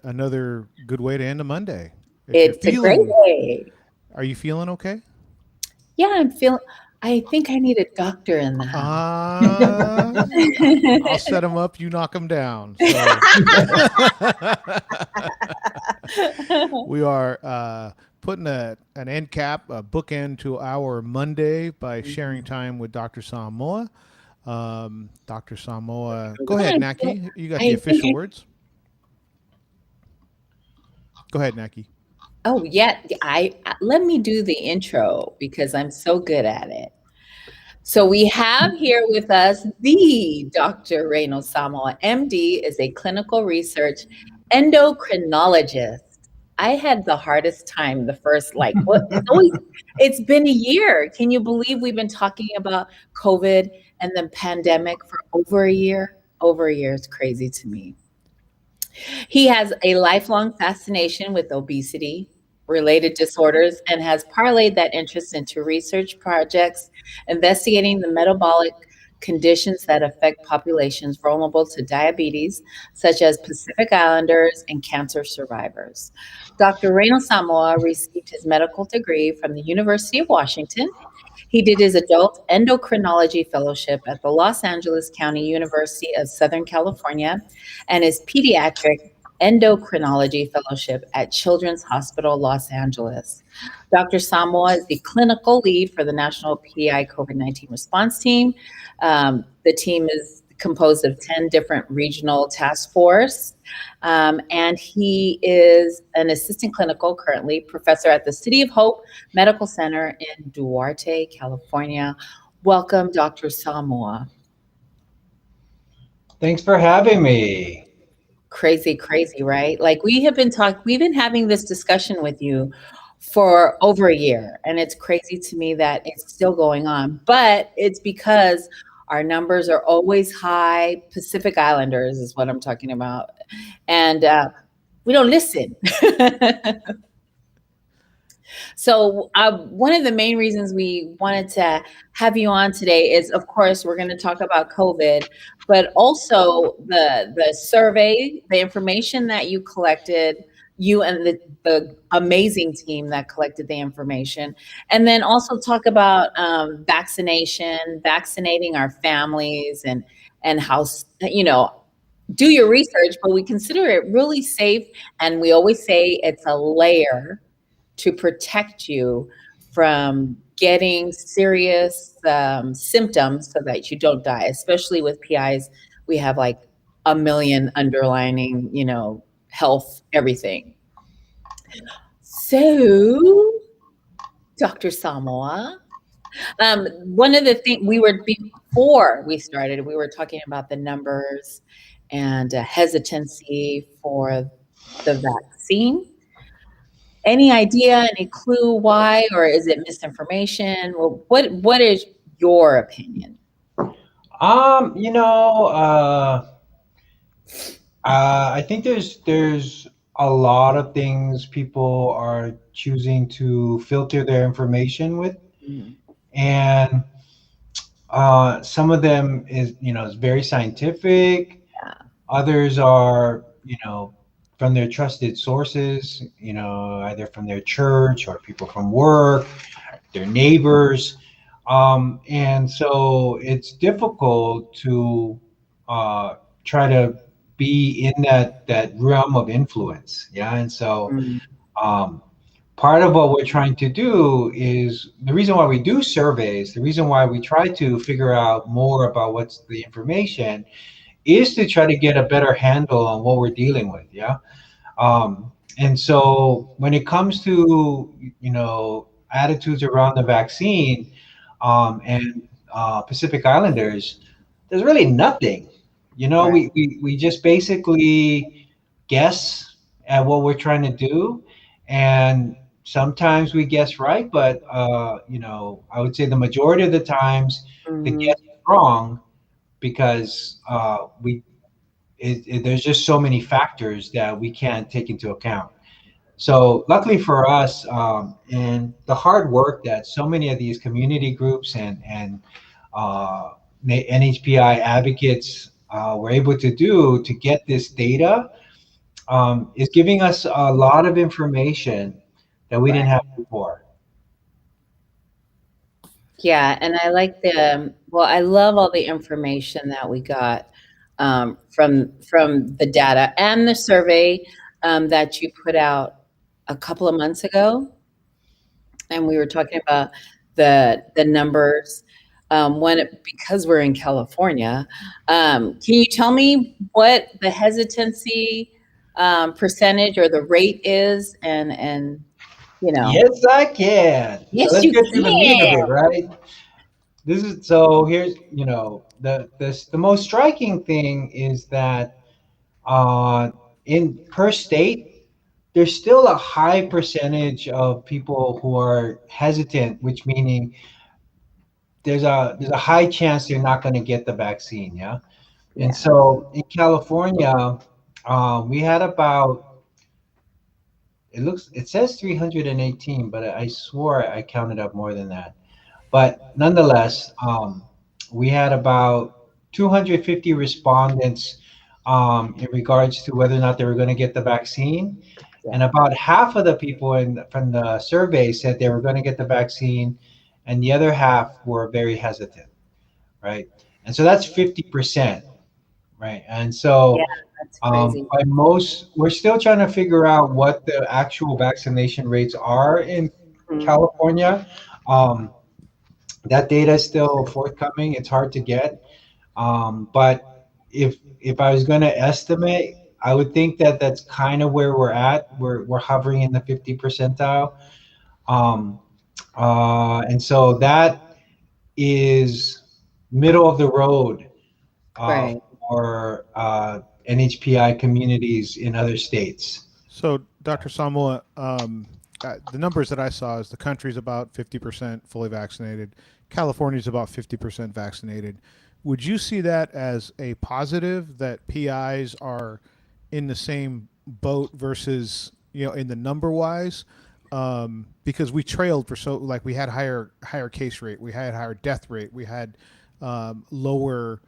Another good way to end a Monday. If you're It's a great feeling, way. are you feeling okay? Yeah, I think I need a doctor in the house. I'll set them up. You knock them down. So we are putting an end cap, a bookend to our Monday by sharing time with Dr. Samoa. Dr. Samoa, go Yeah, ahead, Naki. You got the I think official words. Go ahead, Naki. oh yeah, let me do the intro because I'm so good at it. So we have here with us the Dr. Raynald Samoa, MD, is a clinical research endocrinologist. I had the hardest time the first it's been a year. Can you believe we've been talking about COVID and the pandemic for over a year? Over a year is crazy to me. He has a lifelong fascination with obesity, related disorders, and has parlayed that interest into research projects investigating the metabolic conditions that affect populations vulnerable to diabetes, such as Pacific Islanders and cancer survivors. Dr. Raynald Samoa received his medical degree from the University of Washington. He did his adult endocrinology fellowship at the Los Angeles County University of Southern California and his pediatric endocrinology fellowship at Children's Hospital Los Angeles. Dr. Samoa is the clinical lead for the National PI COVID-19 response team. The team is composed of 10 different regional task force. And he is an assistant clinical, currently professor at the City of Hope Medical Center in Duarte, California. Welcome, Dr. Samoa. Thanks for having me. Crazy, crazy, right? Like we've been having this discussion with you for over a year, and it's crazy to me that it's still going on. But it's because our numbers are always high. Pacific Islanders is what I'm talking about, and we don't listen. So, one of the main reasons we wanted to have you on today is, of course, we're going to talk about COVID, but also the survey, the information that you collected, you and the amazing team that collected the information, and then also talk about vaccination, vaccinating our families, and how do your research, but we consider it really safe, and we always say it's a layer to protect you from getting serious symptoms so that you don't die, especially with PIs. We have like a million underlining, health, everything. So, Dr. Samoa, one of the things before we started, we were talking about the numbers and hesitancy for the vaccine. Any idea, any clue why, or is it misinformation? Well, what is your opinion? Um, you know, uh, I think there's a lot of things people are choosing to filter their information with, Mm, and some of them is very scientific. yeah. Others are from their trusted sources, either from their church or people from work, their neighbors. And so it's difficult to uh, try to be in that realm of influence. Yeah. And so Mm, um, part of what we're trying to do is the reason why we do surveys, the reason why we try to figure out more about what's the information is to try to get a better handle on what we're dealing with. Yeah. And so when it comes to, attitudes around the vaccine, and Pacific Islanders, there's really nothing. right. We just basically guess at what we're trying to do, and sometimes we guess right, but I would say the majority of the times the Mhm. guess is wrong because there's just so many factors that we can't take into account. So luckily for us, and the hard work that so many of these community groups and uh, NHPI advocates were able to do to get this data, is giving us a lot of information that we didn't Right. have before. Yeah, and I like the well, I love all the information that we got from the data and the survey that you put out a couple of months ago, and we were talking about the numbers when because we're in California. Can you tell me what the hesitancy percentage or the rate is, and you know, Yes, I can. So yes, let's you get to the meat of can. it, right? This is so here's the most striking thing is that uh, in per state there's still a high percentage of people who are hesitant, which meaning there's a high chance they're not going to get the vaccine. Yeah, and Yeah, so in California, we had about it says 318, but I swore I counted up more than that. But nonetheless, we had about 250 respondents in regards to whether or not they were going to get the vaccine. And yeah, about half of the people from the survey said they were going to get the vaccine, and the other half were very hesitant, right? And so that's 50%, right? And yeah. so That's crazy. we're still trying to figure out what the actual vaccination rates are in Mhm. California. Um, that data is still forthcoming. It's hard to get, but if I was going to estimate, I would think that that's kind of where we're at. We're hovering in the 50 percentile, um, and so that is middle of the road uh, Right. for NHPI communities in other states. So, Dr. Samoa, the numbers that I saw is the country's about 50% fully vaccinated. California's about 50% vaccinated. Would you see that as a positive that PIs are in the same boat versus, in the number wise? Because we trailed for like we had higher case rate, we had higher death rate, we had lower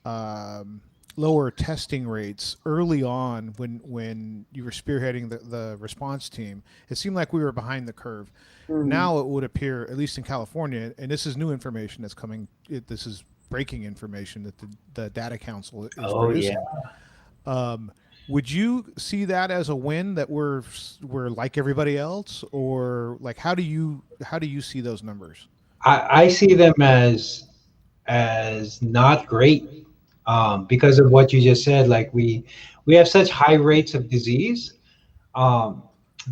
um, lower testing rates early on when you were spearheading the response team. It seemed like we were behind the curve. Mhm. Now it would appear, at least in California, and this is new information that's coming. This is breaking information that the data council is Oh yeah. producing. Um, would you see that as a win that we're like everybody else, or like how do you see those numbers? I see them as not great because of what you just said. Like we have such high rates of disease um,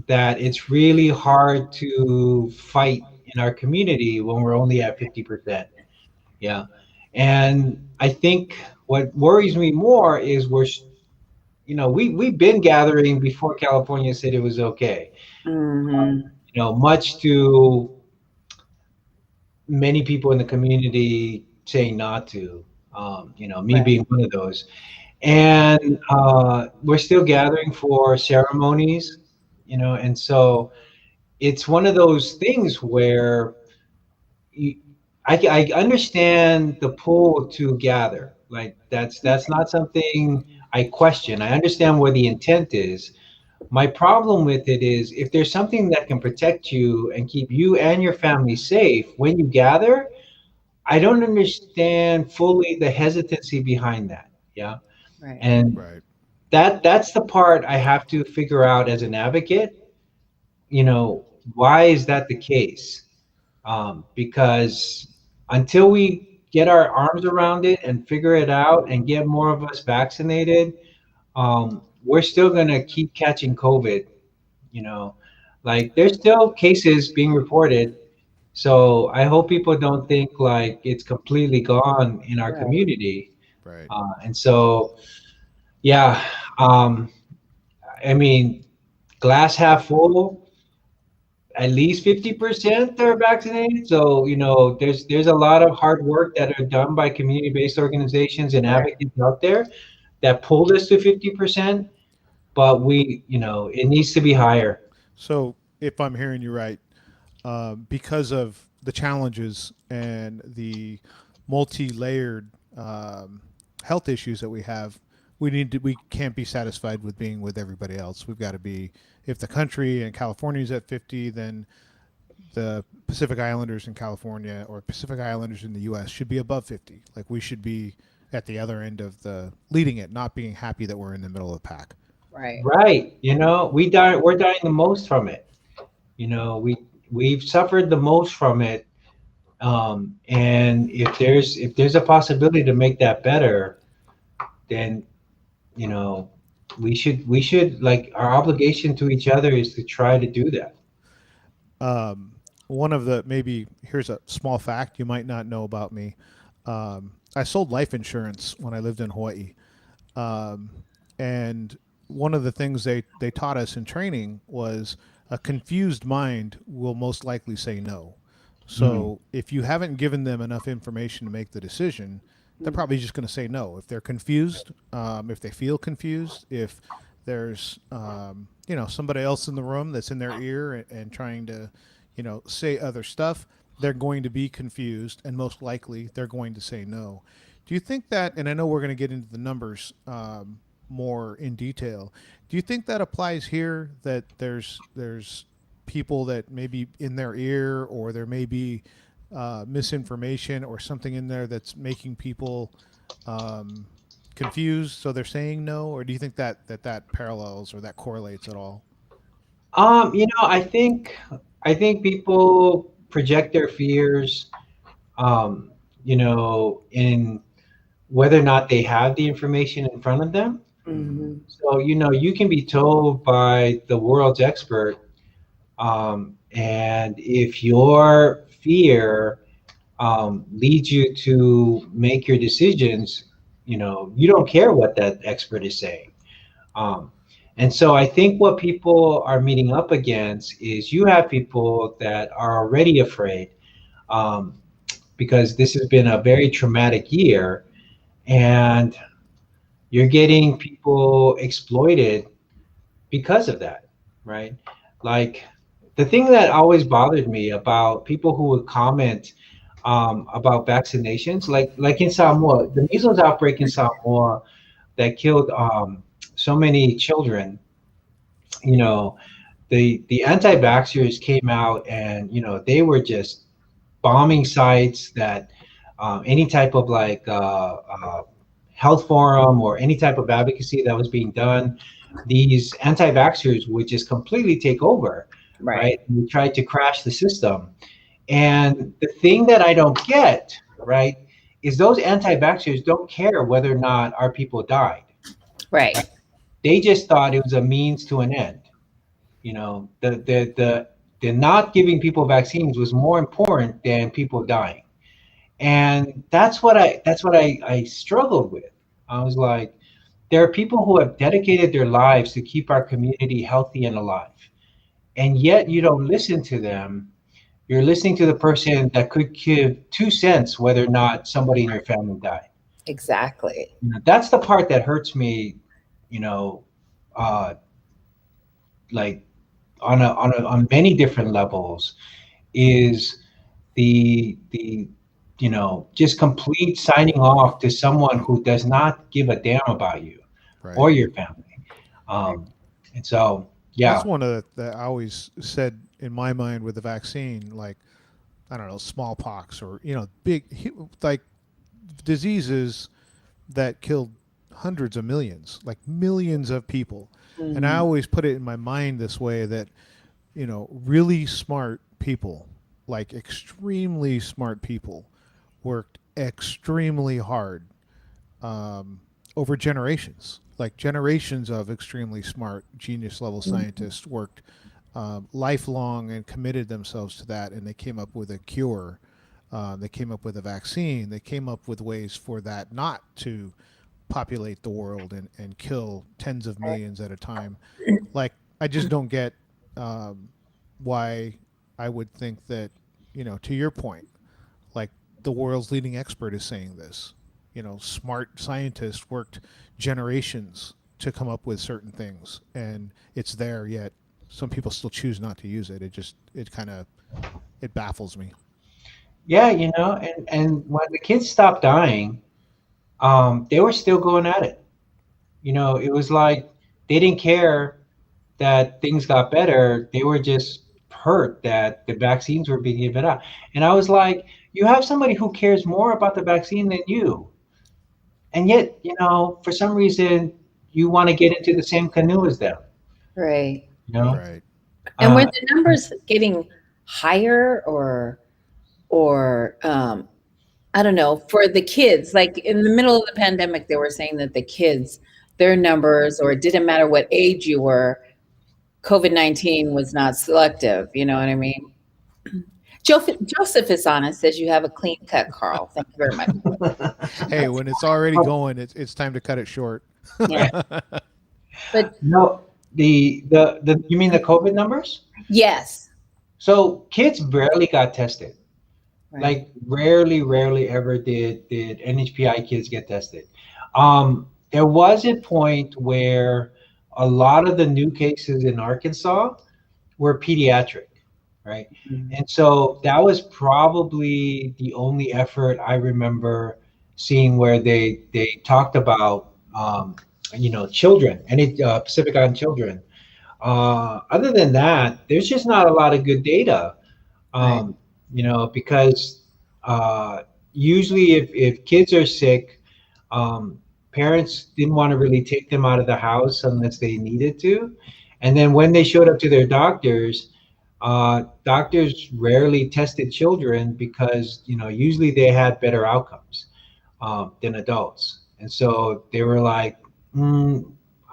that it's really hard to fight in our community when we're only at 50%. Yeah, and I think what worries me more is we've been gathering before California said it was okay. Mhm. Much to many people in the community saying not to. Me Right. being one of those. And we're still gathering for ceremonies, and so it's one of those things where you, I understand the pull to gather. Like that's not something I question. I understand where the intent is. My problem with it is if there's something that can protect you and keep you and your family safe when you gather, I don't understand fully the hesitancy behind that. Yeah. Right. And Right. that's the part I have to figure out as an advocate. Why is that the case? Because until we get our arms around it and figure it out and get more of us vaccinated, we're still going to keep catching COVID. You know, like there's still cases being reported. So I hope people don't think like it's completely gone in our Right. community. Right. And so, yeah, um, I mean, glass half full, at least 50% are vaccinated. So, there's a lot of hard work that are done by community-based organizations and Right. advocates out there that pulled us to 50%, but it needs to be higher. So, if I'm hearing you right, because of the challenges and the multi-layered health issues that we have we can't be satisfied with being with everybody else. We've got to be, if the country and California is at 50, then the Pacific Islanders in California or Pacific Islanders in the U.S. should be above 50. Like we should be at the other end of the leading it, not being happy that we're in the middle of the pack. Right. Right. We're dying the most from it. We've suffered the most from it. And if there's a possibility to make that better, then you know we should like our obligation to each other is to try to do that. Um, One of the, maybe here's a small fact you might not know about me. I sold life insurance when I lived in Hawaii. Um, and one of the things they taught us in training was a confused mind will most likely say no. Mm. So if you haven't given them enough information to make the decision, they're probably just going to say no. If they're confused, if they feel confused, if there's somebody else in the room that's in their ear and trying to say other stuff, they're going to be confused and most likely they're going to say no. Do you think that, and I know we're going to get into the numbers more in detail, do you think that applies here, that there's people that maybe in their ear, or there may be misinformation or something in there that's making people um, confused, so they're saying no? Or do you think that parallels or that correlates at all? I think people project their fears, um, in whether or not they have the information in front of them. Hmm. So, you can be told by the world's expert, and if your fear leads you to make your decisions, you don't care what that expert is saying. Um, and so I think what people are meeting up against is you have people that are already afraid, um, because this has been a very traumatic year, and you're getting people exploited because of that, right? Like the thing that always bothered me about people who would comment about vaccinations, like in Samoa, the measles outbreak in Samoa that killed so many children. You know, the anti-vaxxers came out and they were just bombing sites that any type of like health forum or any type of advocacy that was being done, these anti-vaxxers would just completely take over, Right. right? And we tried to crash the system. And the thing that I don't get, right, is those anti-vaxxers don't care whether or not our people died. Right. They just thought it was a means to an end. The not giving people vaccines was more important than people dying. And that's what I struggled with. I was like, there are people who have dedicated their lives to keep our community healthy and alive, and yet you don't listen to them. You're listening to the person that could give 2 cents whether or not somebody in your family died. Exactly. That's the part that hurts me. You know, uh, like on many different levels, is the just complete signing off to someone who does not give a damn about you Right. or your family. And so, That's yeah. one of the I always said in my mind with the vaccine, like, I don't know, smallpox, or big, like, diseases that killed hundreds of millions, like millions of people. And I Hmm. always put it in my mind this way, that really smart people, like extremely smart people, worked extremely hard over generations. Like generations of extremely smart, genius level scientists worked lifelong and committed themselves to that, and they came up with a cure. They came up with a vaccine. They came up with ways for that not to populate the world and kill tens of millions at a time. Like, I just don't get um, why I would think that, to your point, like, the world's leading expert is saying this. Smart scientists worked generations to come up with certain things, and it's there, yet some people still choose not to use it. It kind of, it baffles me. Yeah, and when the kids stopped dying, they were still going at it. It was like they didn't care that things got better. They were just hurt that the vaccines were being given out. And I was like, you have somebody who cares more about the vaccine than you. And yet, for some reason, you want to get into the same canoe as them, Right. you know? Right. And were Uh, the numbers getting higher or I don't know, for the kids, like in the middle of the pandemic, they were saying that the kids, their numbers, or it didn't matter what age you were, COVID-19 was not selective. You know what I mean? Joseph is honest, says you have a clean cut, Carl. Thank you very much. Hey, when it's already going, it's time to cut it short. Yeah. But no, the you mean the COVID numbers? yes, So kids barely got tested. right. Like rarely ever did NHPI kids get tested. There was a point where a lot of the new cases in Arkansas were pediatric, right? Mhm. And so that was probably the only effort I remember seeing where they talked about children, any Pacific Island children. Other than that, there's just not a lot of good data, Right. um, because uh, usually if kids are sick, um, parents didn't want to really take them out of the house unless they needed to. And then when they showed up to their doctors, doctors rarely tested children because, usually they had better outcomes than adults. And so they were like,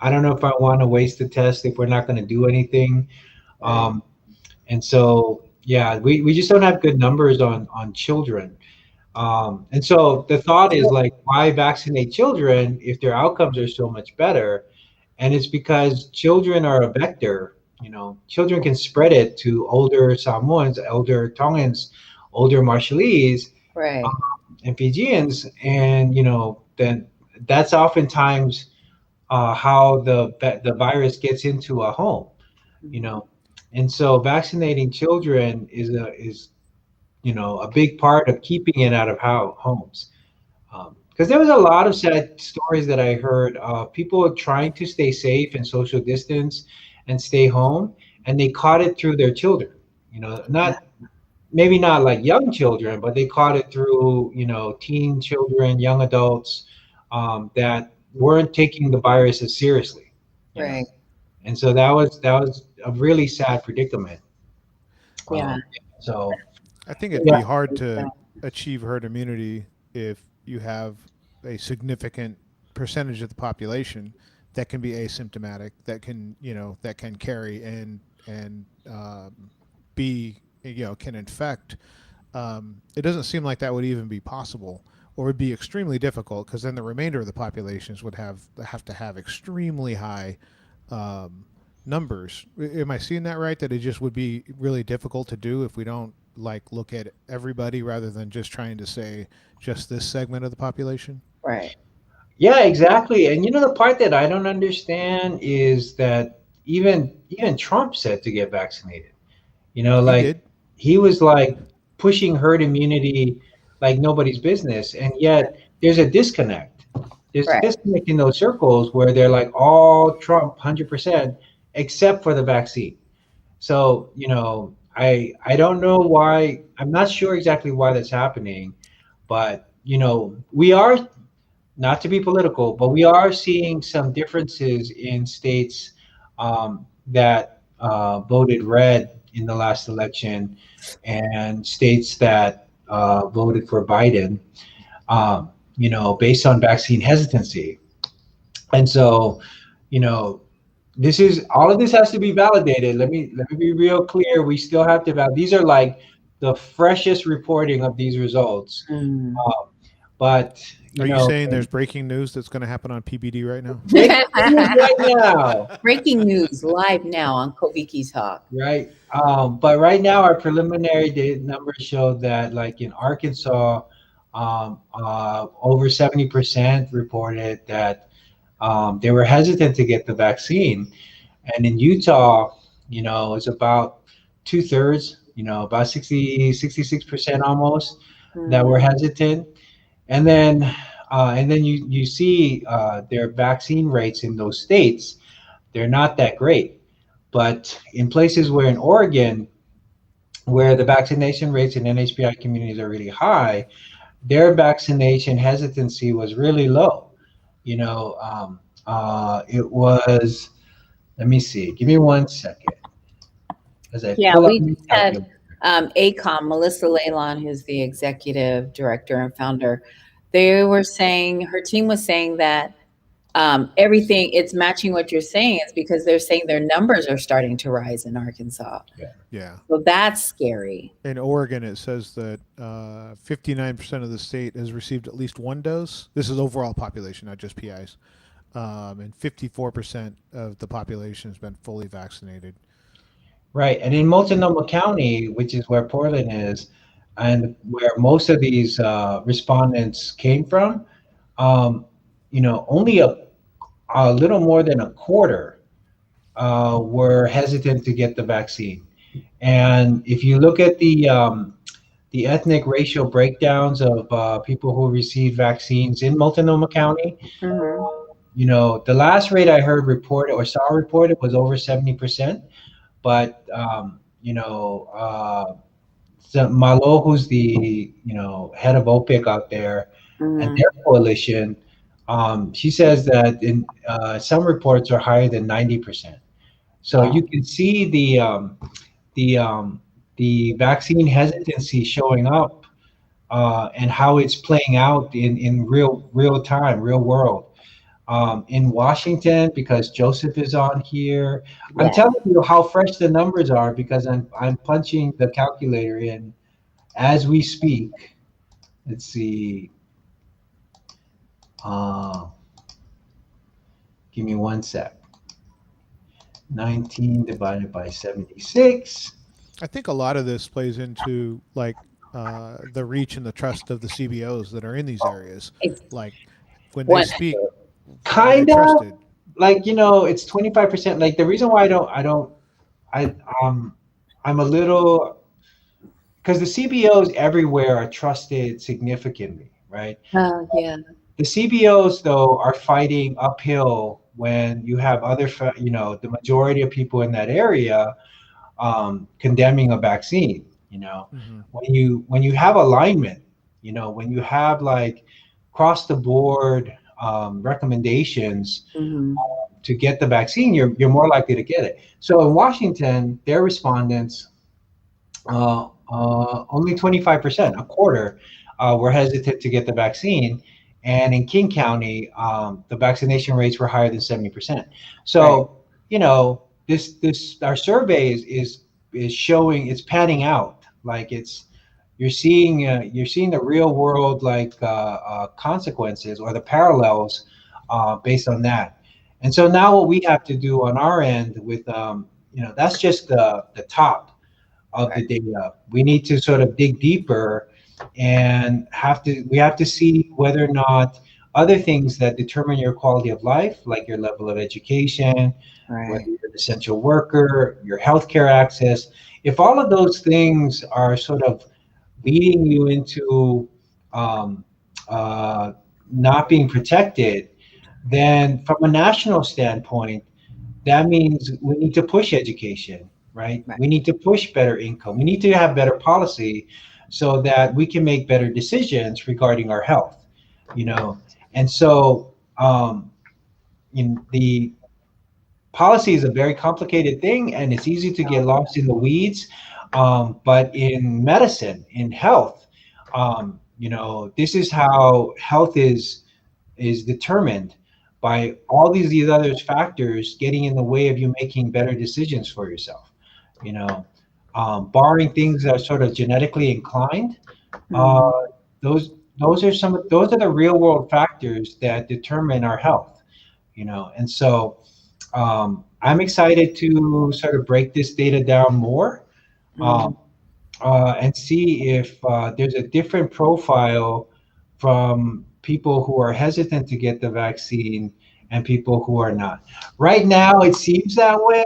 I don't know if I want to waste the test if we're not going to do anything. Right. Um, and so, yeah, we just don't have good numbers on children. And so the thought is like, why vaccinate children if their outcomes are so much better? And it's because children are a vector. Children can spread it to older Samoans, older Tongans, older Marshallese, Right. and Fijians, and then that's oftentimes how the virus gets into a home. You Mhm. know, and so vaccinating children is a big part of keeping it out of homes. Because there was a lot of sad stories that I heard of people trying to stay safe and social distance and stay home, and they caught it through their children. Yeah. Not maybe not like young children, but they caught it through teen children, young adults that weren't taking the virus as seriously. You know, Right. and so that was a really sad predicament. Yeah. Um, so I think it'd yeah, be hard to achieve herd immunity if you have a significant percentage of the population that can be asymptomatic, that can carry and be, can infect. It doesn't seem like that would even be possible, or would be extremely difficult, because then the remainder of the populations would have to have extremely high um, numbers. Am I seeing that right? That it just would be really difficult to do if we don't like look at everybody rather than just trying to say just this segment of the population. Right. yeah, exactly. And the part that I don't understand is that even Trump said to get vaccinated. He Like did. he was like pushing herd immunity like nobody's business, and yet there's a disconnect. There's a Right. disconnect in those circles where they're like all Trump 100% except for the vaccine. So, I don't know why. I'm not sure exactly why that's happening, but we are, not to be political, but we are seeing some differences in states that voted red in the last election and states that voted for Biden, based on vaccine hesitancy. And so, you know, this is all of this has to be validated. Let me be real clear. We still have to these are like the freshest reporting of these results. Mm. Um, but Are you saying there's breaking news that's going to happen on PBD right now? breaking news right now, Breaking news live now on Koviki Talk. right? But right now, our preliminary data numbers show that, like in Arkansas, over 70% reported that they were hesitant to get the vaccine, and in Utah, it's about two-thirds, about 66% almost that Mm. were hesitant. And then And then you see their vaccine rates in those states, they're not that great. But in places where in Oregon, where the vaccination rates in NHPI communities are really high, their vaccination hesitancy was really low. It was, let me see, give me 1 second as I Yeah, pull up we my just had calculator. ACOM, Melissa Leylon, who's the executive director and founder. They were saying, her team was saying that everything, it's matching what you're saying, is because they're saying their numbers are starting to rise in Arkansas. Yeah. Yeah. So that's scary. In Oregon, it says that 59% of the state has received at least one dose. This is overall population, not just PIs. And 54% of the population has been fully vaccinated. Right. And in Multnomah County, which is where Portland is, and where most of these respondents came from, um, only a little more than a quarter were hesitant to get the vaccine. And if you look at the ethnic racial breakdowns of people who received vaccines in Multnomah County, Hmm. the last rate I heard reported or saw reported was over 70%. But so Malo, who's the head of OPIC out there and Hmm. their coalition, she says that in some reports are higher than 90%. So Wow. you can see the um, the vaccine hesitancy showing up and how it's playing out in real time, real world. In Washington, because Joseph is on here. I'm Yeah. telling you how fresh the numbers are because I'm punching the calculator in as we speak. Let's see. Uh, Give me 1 sec. 19 divided by 76. I think a lot of this plays into like the reach and the trust of the CBOs that are in these areas. It's Like when they one. speak, are they Kind of trusted? like it's 25%. Like the reason why I I'm a little because the CBOs everywhere are trusted significantly, right? Oh, yeah. The CBOs though are fighting uphill when you have the majority of people in that area condemning a vaccine. Mm-hmm. When you have alignment, when you have like across the board recommendations Hmm. to get the vaccine, you're more likely to get it. So in Washington, their respondents, only 25%, a quarter, were hesitant to get the vaccine. And in King County, the vaccination rates were higher than 70%. Right. So, this our survey is showing it's panning out. Like you're seeing the real world like consequences or the parallels based on that. And so now what we have to do on our end with that's just the top of Right. the data. We need to sort of dig deeper and we have to see whether or not other things that determine your quality of life, like your level of education, whether Right. you're an essential worker, your healthcare access, if all of those things are sort of leading you into um, uh, not being protected, then from a national standpoint, that means we need to push education, right? Right. We need to push better income. We need to have better policy so that we can make better decisions regarding our health, you know. And so, in the policy is a very complicated thing, and it's easy to get lost in the weeds. But in medicine, in health, this is how health is determined by all these other factors getting in the way of you making better decisions for yourself. You know, Barring things that are sort of genetically inclined, uh, Hmm. those are the real world factors that determine our health. And so I'm excited to sort of break this data down more. Hmm. Um, and see if there's a different profile from people who are hesitant to get the vaccine and people who are not. Right now, it seems that way.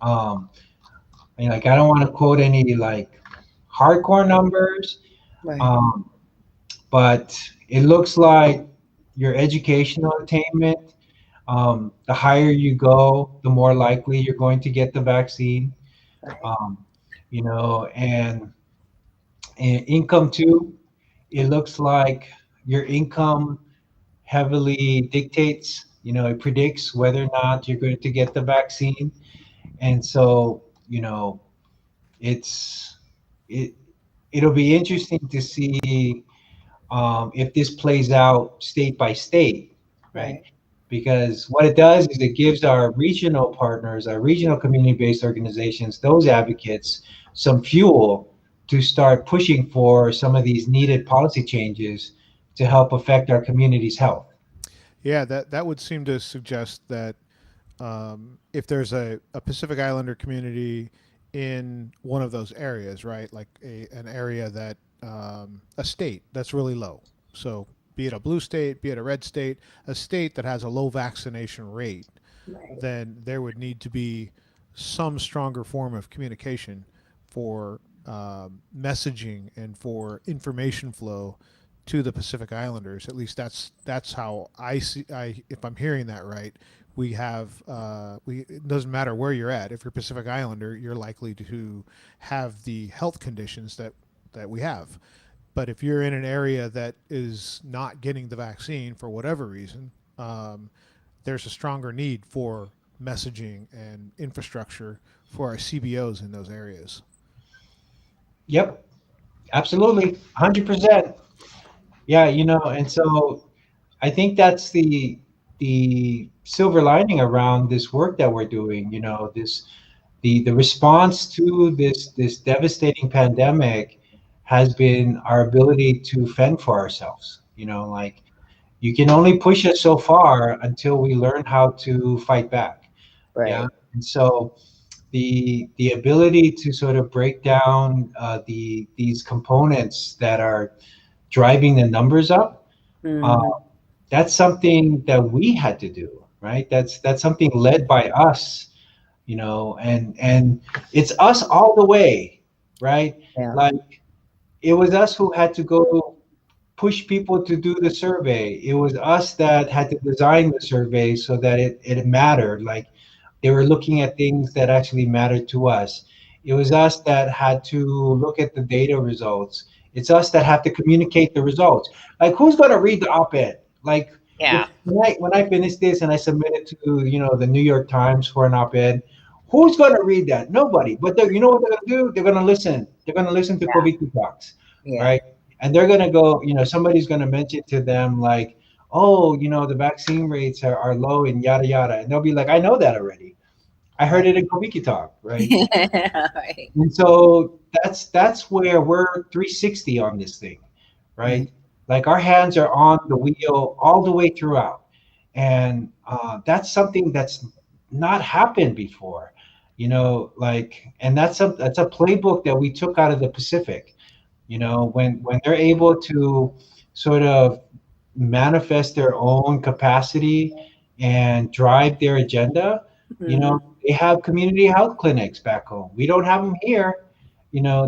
Um, like I don't want to quote any like hardcore numbers, Right. um, but It looks like your educational attainment, the higher you go, the more likely you're going to get the vaccine. Right. Um, and income too. It looks like your income heavily dictates, it predicts whether or not you're going to get the vaccine. And so, it's it it'll be interesting to see if this plays out state by state, right? Right. Because what it does is it gives our regional partners, our regional community-based organizations, those advocates, some fuel to start pushing for some of these needed policy changes to help affect our community's health. Yeah, that would seem to suggest that if there's a Pacific Islander community in one of those areas, right, like an area that a state that's really low. So be it a blue state, be it a red state, a state that has a low vaccination rate, Right. then there would need to be some stronger form of communication for messaging and for information flow to the Pacific Islanders. At least that's how I see. If I'm hearing that right, we have we. It doesn't matter where you're at. If you're Pacific Islander, you're likely to have the health conditions that we have. But if you're in an area that is not getting the vaccine for whatever reason, there's a stronger need for messaging and infrastructure for our CBOs in those areas. Yep, absolutely, 100%. Yeah, and so I think that's the silver lining around this work that we're doing. This the response to this devastating pandemic has been our ability to fend for ourselves. Like, you can only push us so far until we learn how to fight back. Yeah, Right. and so the ability to sort of break down these components that are driving the numbers up, uh, Hmm. that's something that we had to do, right? That's something led by us, and it's us all the way, right? Yeah. Like, it was us who had to go push people to do the survey. It was us that had to design the survey so that it mattered. Like, they were looking at things that actually mattered to us. It was us that had to look at the data results. It's us that have to communicate the results. Like, who's going to read the op-ed? Like, if Yeah. when I finish this and I submit it to the New York Times for an op-ed, who's going to read that? Nobody. But you know what they're going to do? They're going to listen. They're going to listen to Yeah. Koviki Talks, Yeah. right? And they're going to go. Somebody's going to mention to them like, oh, the vaccine rates are low and yada yada, and they'll be like, I know that already. I heard Right. it in Koviki Talk, right? Right. And so that's where we're 360 on this thing, Right. right? Like, our hands are on the wheel all the way throughout, and that's something that's not happened before, like, and that's a playbook that we took out of the Pacific. When they're able to sort of manifest their own capacity and drive their agenda, Hmm. they have community health clinics back home. We don't have them here.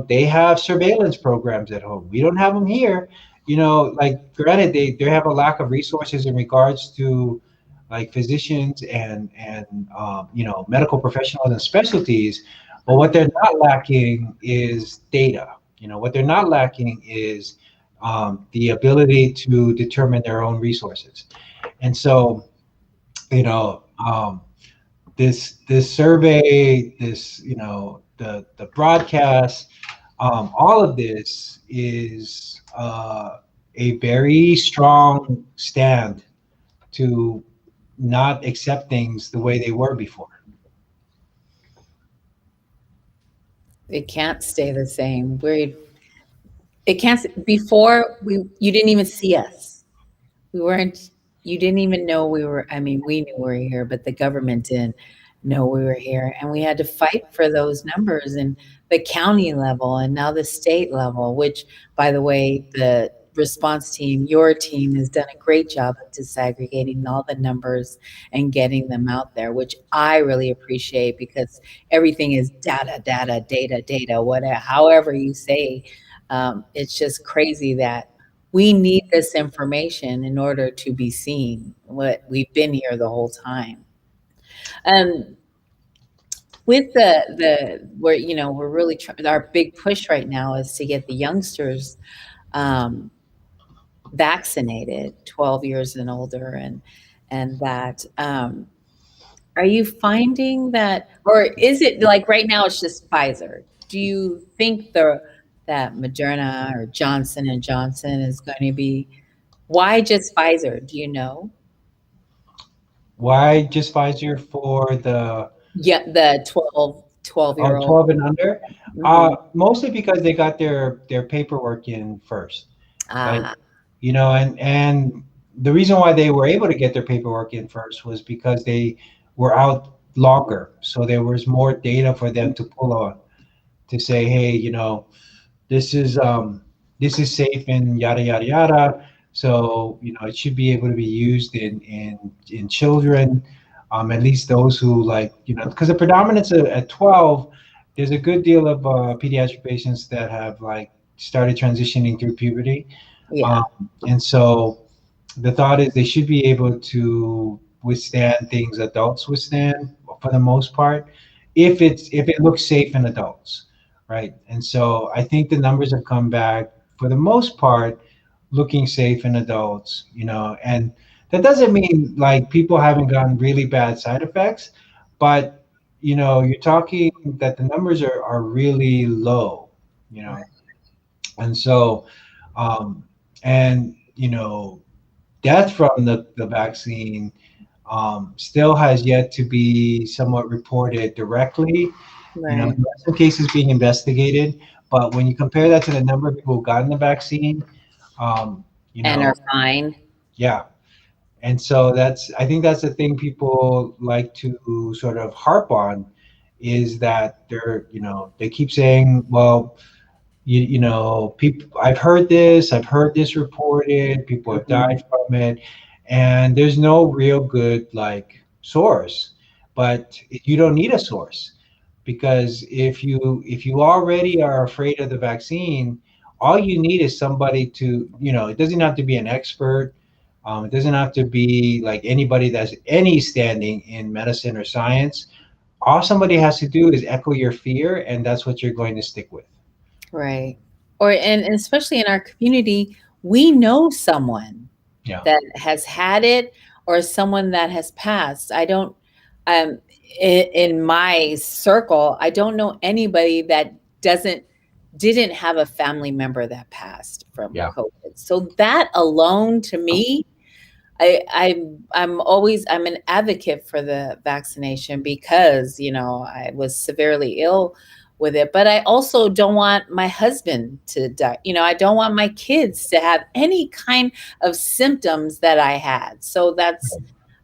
They have surveillance programs at home. We don't have them here. Like, granted, they have a lack of resources in regards to, like, physicians and medical professionals and specialties. But what they're not lacking is data. What they're not lacking is the ability to determine their own resources. And so, you know, um, this survey, this the broadcast, all of this is a very strong stand to not accept things the way they were before. It can't stay the same. It can't. Before you didn't even see us. We weren't. You didn't even know we were. I mean, we knew we were here, but the government didn't know we were here, and we had to fight for those numbers and the county level, and now the state level. Which, by the way, the response team, your team, has done a great job of disaggregating all the numbers and getting them out there, which I really appreciate because everything is data, data, data, data. Whatever, however you say, it's just crazy that we need this information in order to be seen. What we've been here the whole time. Um, with the we're we're really our big push right now is to get the youngsters um, vaccinated, 12 years and older, and that. Are you finding that, or is it like right now it's just Pfizer? Do you think that Moderna or Johnson and Johnson is going to be, why just Pfizer? Do you know? Why just Pfizer for the Yeah, the 12 year old. 12 and under? Hmm. Mostly because they got their paperwork in first. Like, Ah, and the reason why they were able to get their paperwork in first was because they were out longer. So there was more data for them to pull on to say, hey, this is um this is safe and yada yada yada. So it should be able to be used in children, at least those who, like, because the predominance at 12, there's a good deal of pediatric patients that have, like, started transitioning through puberty, yeah, um, and so the thought is they should be able to withstand things adults withstand for the most part, if it looks safe in adults, right? And so I think the numbers have come back for the most part looking safe in adults, and that doesn't mean like people haven't gotten really bad side effects, but you're talking that the numbers are really low, you know, right, and so and death from the vaccine still has yet to be somewhat reported directly. right, There are some cases being investigated, but when you compare that to the number of people who've gotten the vaccine, um, you and know, are fine. yeah. And so I think that's the thing people like to sort of harp on, is that they keep saying, well, people, I've heard this reported, people have Mhm. died from it, and there's no real good, like, source. But you don't need a source, because if you already are afraid of the vaccine, all you need is somebody to, it doesn't have to be an expert. It doesn't have to be like anybody that's any standing in medicine or science. All somebody has to do is echo your fear, and that's what you're going to stick with. Right. Or and especially in our community, we know someone Yeah. that has had it or someone that has passed. I don't um in my circle, I don't know anybody that doesn't didn't have a family member that passed from Yeah. COVID. So that alone to me, I'm an advocate for the vaccination because I was severely ill with it, but I also don't want my husband to die. I don't want my kids to have any kind of symptoms that I had. So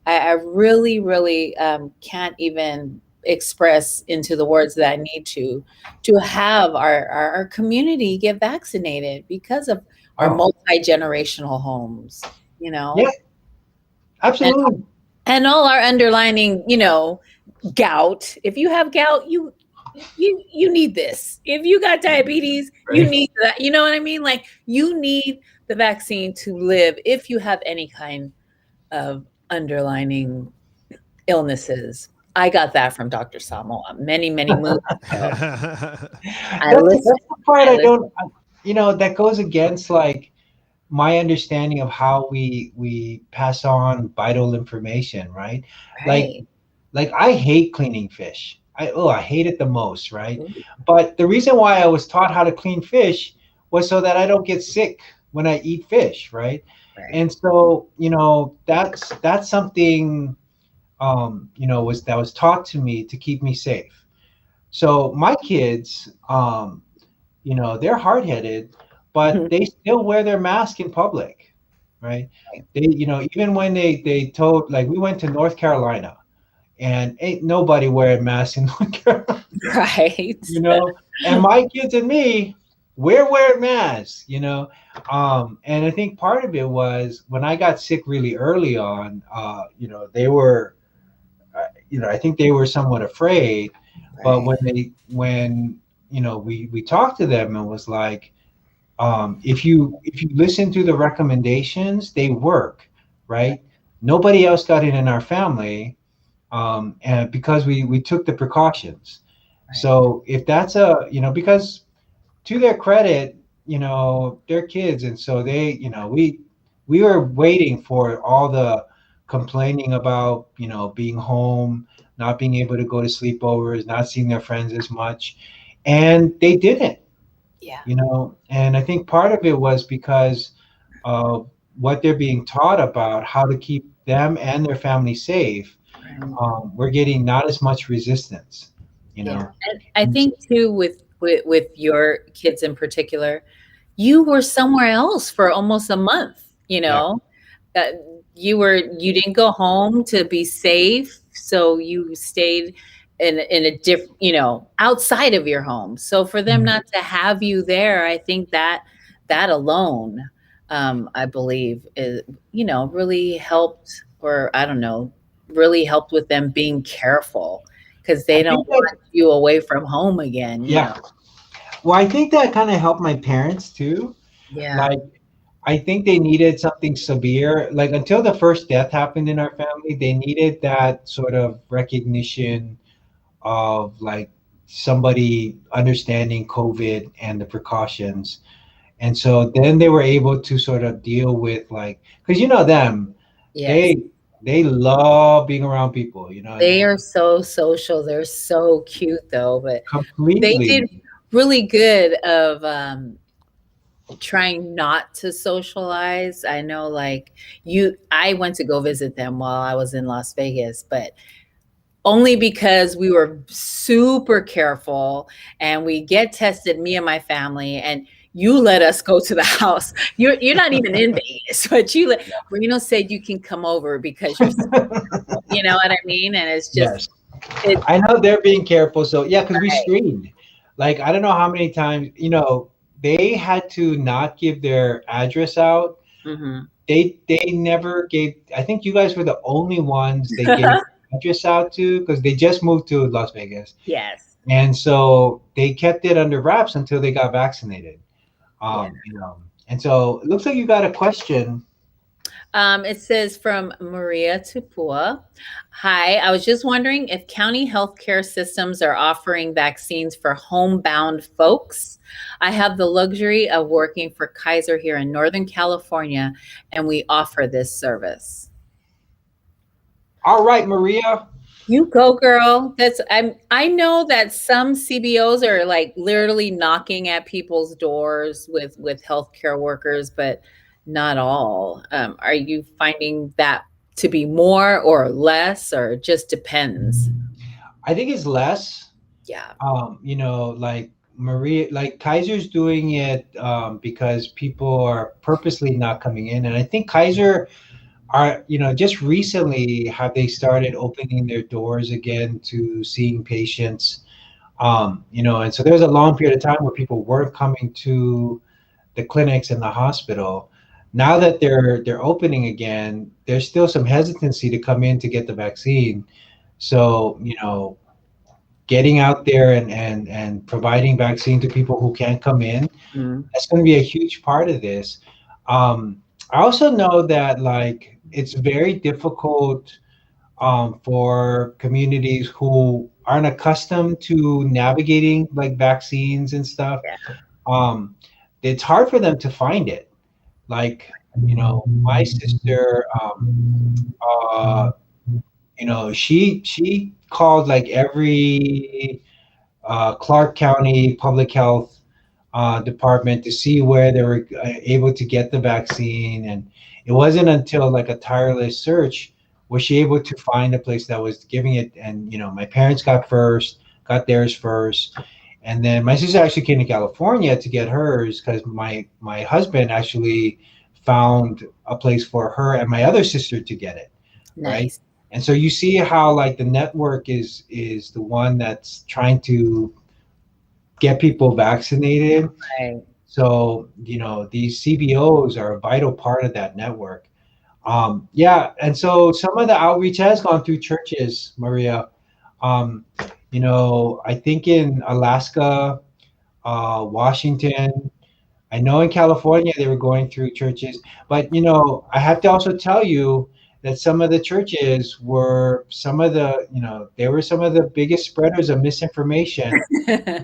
I really, really can't even express into the words that I need to have our community get vaccinated because of our Oh, multi-generational homes. You yeah, know, and absolutely. and all our underlining, gout. If you have gout, you need this. If you got diabetes, you Right. need that. You know what I mean? Like you need the vaccine to live if you have any kind of underlining illnesses. I got that from Dr. Samoa many, many moons ago. I listened. That's the part I I listened. don't, that goes against, like, my understanding of how we pass on vital information, right? Like Right. I hate cleaning fish. I hate it the most, right? Ooh, But the reason why I was taught how to clean fish was so that I don't get sick when I eat fish, right? right. And so, that's something, was taught to me to keep me safe. So my kids, they're hard headed, but they still wear their mask in public, right? They, even when they told, like, we went to North Carolina, and ain't nobody wearing masks in North Carolina, Right. and my kids and me, we're wearing masks, and I think part of it was when I got sick really early on, they were, I think they were somewhat afraid, but Right. when we talked to them and was like, If you listen to the recommendations, they work, right? Nobody else got it in our family, and because we took the precautions. Right. So if that's a, because to their credit, they're kids, and so they, we were waiting for all the complaining about, being home, not being able to go to sleepovers, not seeing their friends as much, and they didn't, Yeah. and I think part of it was because of what they're being taught about how to keep them and their family safe. Right. We're getting not as much resistance, you Yeah. know. And I think too with your kids in particular, you were somewhere else for almost a month, Yeah. uh, you didn't go home to be safe, so you stayed in a different, outside of your home. So for them Mhm. not to have you there, I think that alone, I believe is, really helped, or I don't know, really helped with them being careful because I they don't think that, want you away from home again. yeah. Well, I think that kind of helped my parents too. Yeah. Like, I think they needed something severe. Like, until the first death happened in our family, they needed that sort of recognition of like somebody understanding COVID and the precautions. And so then they were able to sort of deal with, like, because them, Yes. they love being around people, They are so social. They're so cute though, but they completely. did really good of trying not to socialize. I know like I went to go visit them while I was in Las Vegas, but only because we were super careful and we get tested, me and my family, and you let us go to the house. You're not even in Vegas, but Reno said you can come over because you're, you know what I mean? And it's just, Yes. it, I know they're being careful. So yeah, because we right. screened. Like, I don't know how many times, they had to not give their address out. Hmm. They never gave. I think you guys were the only ones they gave address out to, because they just moved to Las Vegas, Yes. and so they kept it under wraps until they got vaccinated. Yeah. And so it looks like you got a question. It says from Maria Tupua. Hi, I was just wondering if county healthcare systems are offering vaccines for homebound folks. I have the luxury of working for Kaiser here in Northern California, and we offer this service. All right, Maria. You go, girl. I know that some CBOs are like literally knocking at people's doors with healthcare workers, but not all. Are you finding that to be more or less, or it just depends? I think it's less. Yeah. Like Maria, like Kaiser's doing it because people are purposely not coming in, and I think Kaiser are, just recently have they started opening their doors again to seeing patients. And so there was a long period of time where people weren't coming to the clinics and the hospital. Now that they're opening again, there's still some hesitancy to come in to get the vaccine. So, getting out there and providing vaccine to people who can't come in, Mhm. that's going to be a huge part of this. I also know that, like, it's very difficult for communities who aren't accustomed to navigating like vaccines and stuff. Yeah. um, it's hard for them to find it. Like, my sister, uh, she called like every Clark County Public Health department to see where they were able to get the vaccine, and it wasn't until like a tireless search was she able to find a place that was giving it. And my parents got theirs first, and then my sister actually came to California to get hers because my husband actually found a place for her and my other sister to get it, right? Nice. And so you see how like the network is the one that's trying to get people vaccinated. Right. So, these CBOs are a vital part of that network. Yeah. And so some of the outreach has gone through churches, Maria. Um, I think in Alaska, Washington, I know in California they were going through churches, but I have to also tell you that some of the churches were some of the, they were some of the biggest spreaders of misinformation. Yeah,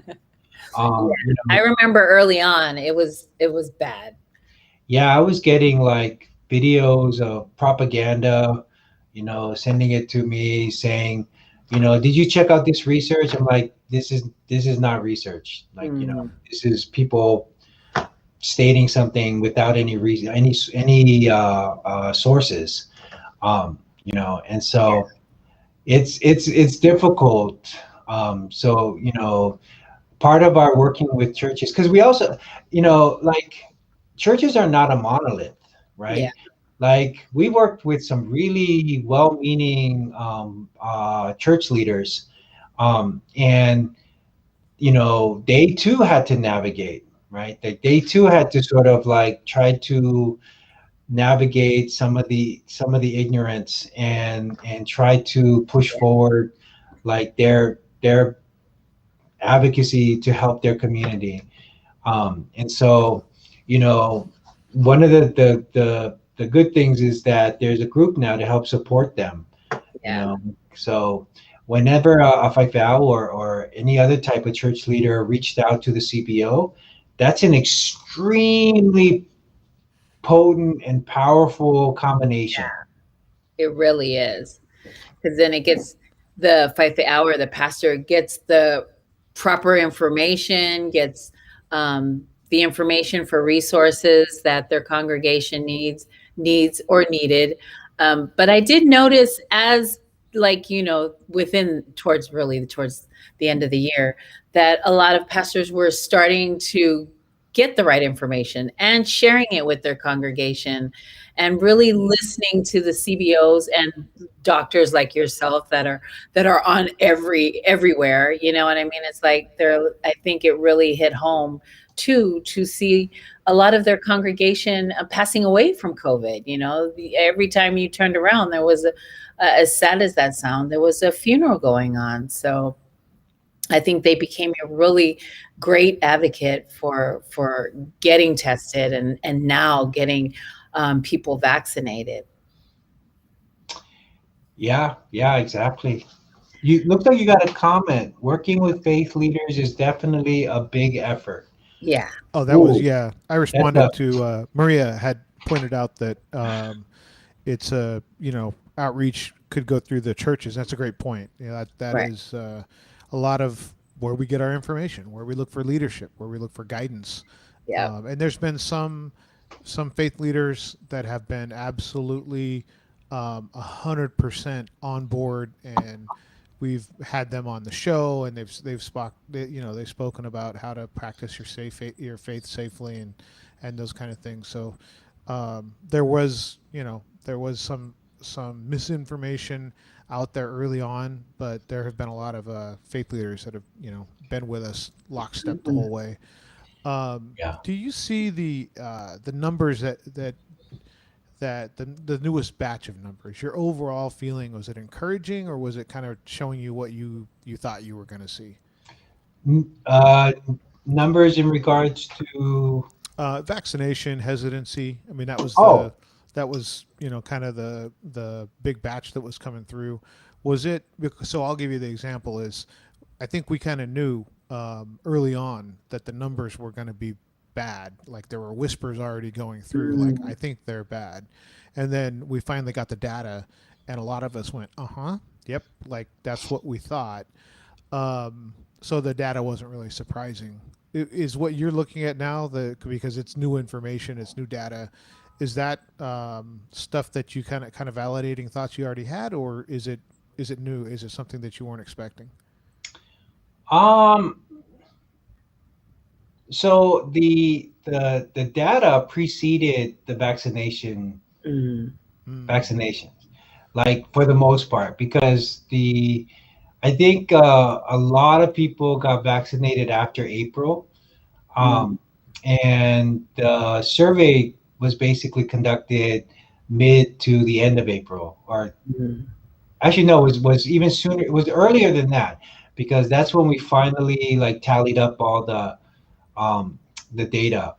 Um, you I know, remember early on it was bad. yeah, I was getting like videos of propaganda, sending it to me saying, did you check out this research? I'm like, this is not research. Like, Mm, this is people stating something without any reason, any sources. And yeah, so it's difficult. So part of our working with churches, because we also, like, churches are not a monolith, yeah, right? Like, we worked with some really well-meaning church leaders, and they too had to navigate, right? They too had to sort of like try to navigate some of the ignorance and try to push forward like their advocacy to help their community. And so, you know, one of the good things is that there's a group now to help support them. You yeah, know, so whenever a FIFAO or any other type of church leader reached out to the CBO, that's an extremely potent and powerful combination. it really is. Because then it gets the fight the hour, the pastor gets the proper information, gets the information for resources that their congregation needs or needed. But I did notice as like within towards the end of the year that a lot of pastors were starting to get the right information and sharing it with their congregation and really listening to the CBOs and doctors like yourself that are on everywhere. You know what I mean? It's like I think it really hit home too to see a lot of their congregation passing away from COVID. Every time you turned around, there was as sad as that sound, there was a funeral going on. So I think they became a really great advocate for getting tested and now getting people vaccinated. Yeah, yeah, exactly. You looks like you got a comment. Working with faith leaders is definitely a big effort. Yeah. Oh, that was Ooh, yeah. I that's a responded to Maria had pointed out that it's a outreach could go through the churches. That's a great point. That Right. is a lot of where we get our information, where we look for leadership, where we look for guidance. Yeah. And there's been some faith leaders that have been absolutely 100% on board, and we've had them on the show, and they've spoken about how to practice your faith safely and those kind of things. So there was some misinformation out there early on, but there have been a lot of faith leaders that have been with us lockstep the Mhm. whole way. yeah. Do you see the numbers that the newest batch of numbers? Your overall feeling, was it encouraging, or was it kind of showing you what you thought you were going to see? N- Uh, Numbers in regards to, Vaccination hesitancy. I mean, oh, that was kind of the big batch that was coming through. Was it? So I'll give you the example. Is I think we kind of knew early on that the numbers were going to be bad. Like there were whispers already going through. Like Mm, I think they're bad, and then we finally got the data, and a lot of us went, yep, like that's what we thought. So the data wasn't really surprising. Is what you're looking at now, because it's new information, it's new data. Is that stuff that you kind of validating thoughts you already had, or is it new? Is it something that you weren't expecting? um, so the data preceded the mm, Mm, vaccinations, like for the most part, because I think a lot of people got vaccinated after April. mm, Um, and the survey was basically conducted mid to the end of April, or mm. actually no, it was even sooner. It was earlier than that, because that's when we finally like tallied up all um, the data.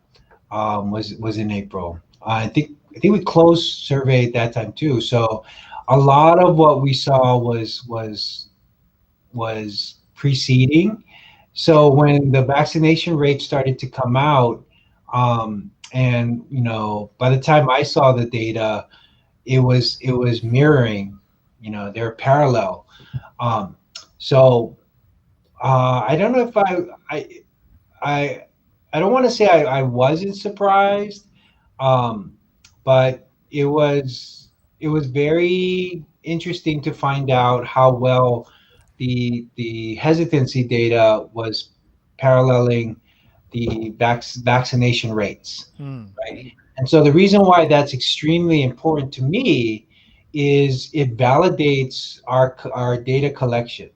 was in April. I think we closed survey at that time too. So a lot of what we saw was preceding. Yeah. So when the vaccination rate started to come out, and by the time I saw the data, it was mirroring, they're parallel. Um, so I don't know if I I don't want to say I wasn't surprised, um, but it was very interesting to find out how well the hesitancy data was paralleling the vaccination rates, Hmm. right? And so the reason why that's extremely important to me is it validates our data collection,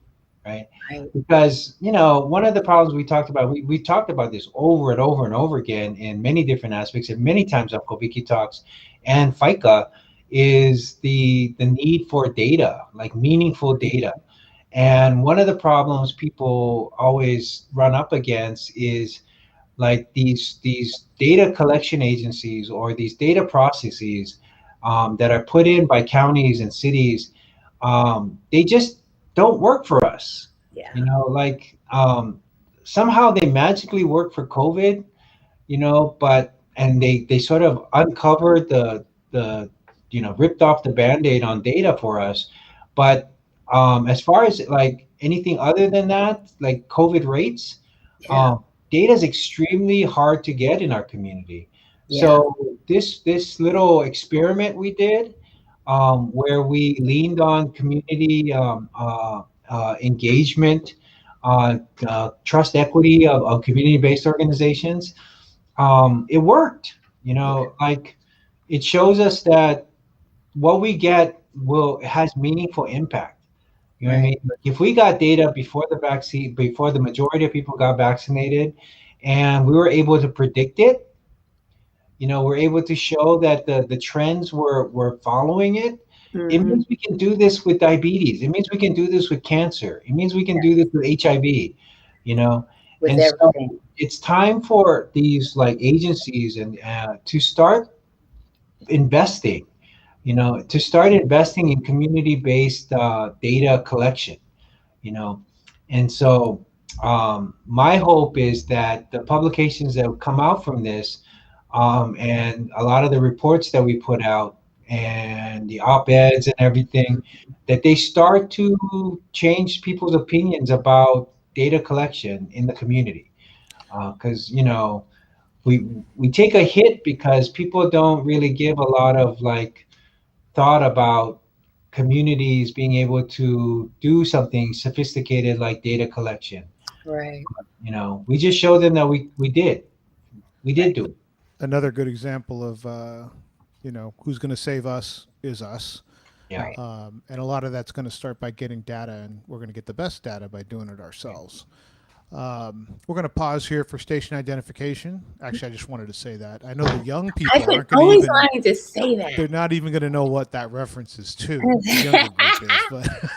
right? Right. Because one of the problems we talked about, we talked about this over and over and over again in many different aspects and many times on Koviki Talks and FICA, is the need for data, like meaningful data. And one of the problems people always run up against is like these data collection agencies or these data processes, that are put in by counties and cities. They just don't work for us. Yeah. Like, somehow they magically work for COVID, but and they sort of uncovered the ripped off the band-aid on data for us. But as far as like anything other than that, like COVID rates, Yeah. um, data is extremely hard to get in our community. Yeah. So this little experiment we did, where we leaned on community, engagement, trust equity of community-based organizations, it worked. Like, it shows us that what we get will has meaningful impact. You know what I Right. mean? Like, if we got data before the vaccine, before the majority of people got vaccinated, and we were able to predict it, we're able to show that the trends were following it. It Hmm. means we can do this with diabetes. It means we can do this with cancer. It means we can do this with HIV. You know, With and so everything. it's time for these like agencies and to start investing. To start investing in community-based data collection. you know and so my hope is that the publications that come out from this, and a lot of the reports that we put out and the op-eds and everything, that they start to change people's opinions about data collection in the community, because we take a hit because people don't really give a lot of like thought about communities being able to do something sophisticated like data collection. Right. We just showed them that we did Right. do it. Another good example of who's going to save us is us. Yeah. Right. And a lot of that's going to start by getting data, and we're going to get the best data by doing it ourselves. We're going to pause here for station identification. Actually, I just wanted to say that. I know the young I've people been aren't going to always even, wanting to say they're that. not even going to know what that reference is to. The younger group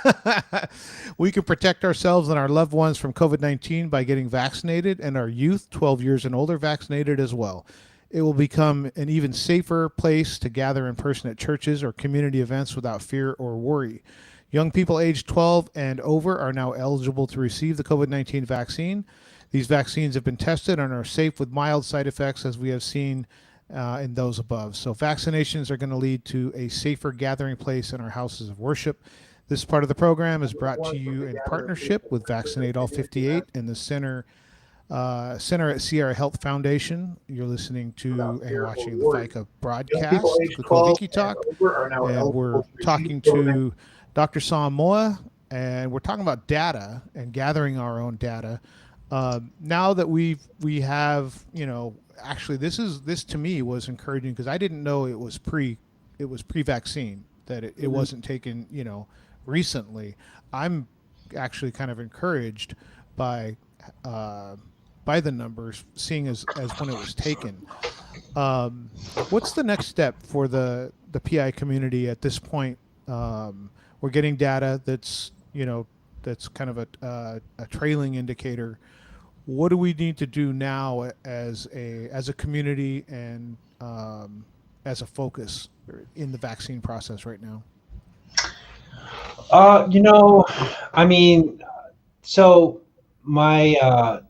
is, but we can protect ourselves and our loved ones from COVID-19 by getting vaccinated, and our youth, 12 years and older, vaccinated as well. It will become an even safer place to gather in person at churches or community events without fear or worry. Young people aged 12 and over are now eligible to receive the COVID-19 vaccine. These vaccines have been tested and are safe with mild side effects, as we have seen in those above. So, vaccinations are going to lead to a safer gathering place in our houses of worship. This part of the program is brought to you in partnership with Vaccinate All 58 and the Center at Sierra Health Foundation. You're listening to and watching the FICA broadcast, the Koviki Talk, and we're talking to Dr. Samoa, and we're talking about data and gathering our own data. Now that we have, actually, this to me was encouraging because I didn't know it was pre-vaccine, that it Mhm. wasn't taken, recently. I'm actually kind of encouraged by uh, by the numbers, seeing as when it was taken. Um, what's the next step for the PI community at this point? We're getting data that's kind of a trailing indicator. what do we need to do now as a community and as a focus in the vaccine process right now? You know, I mean, so my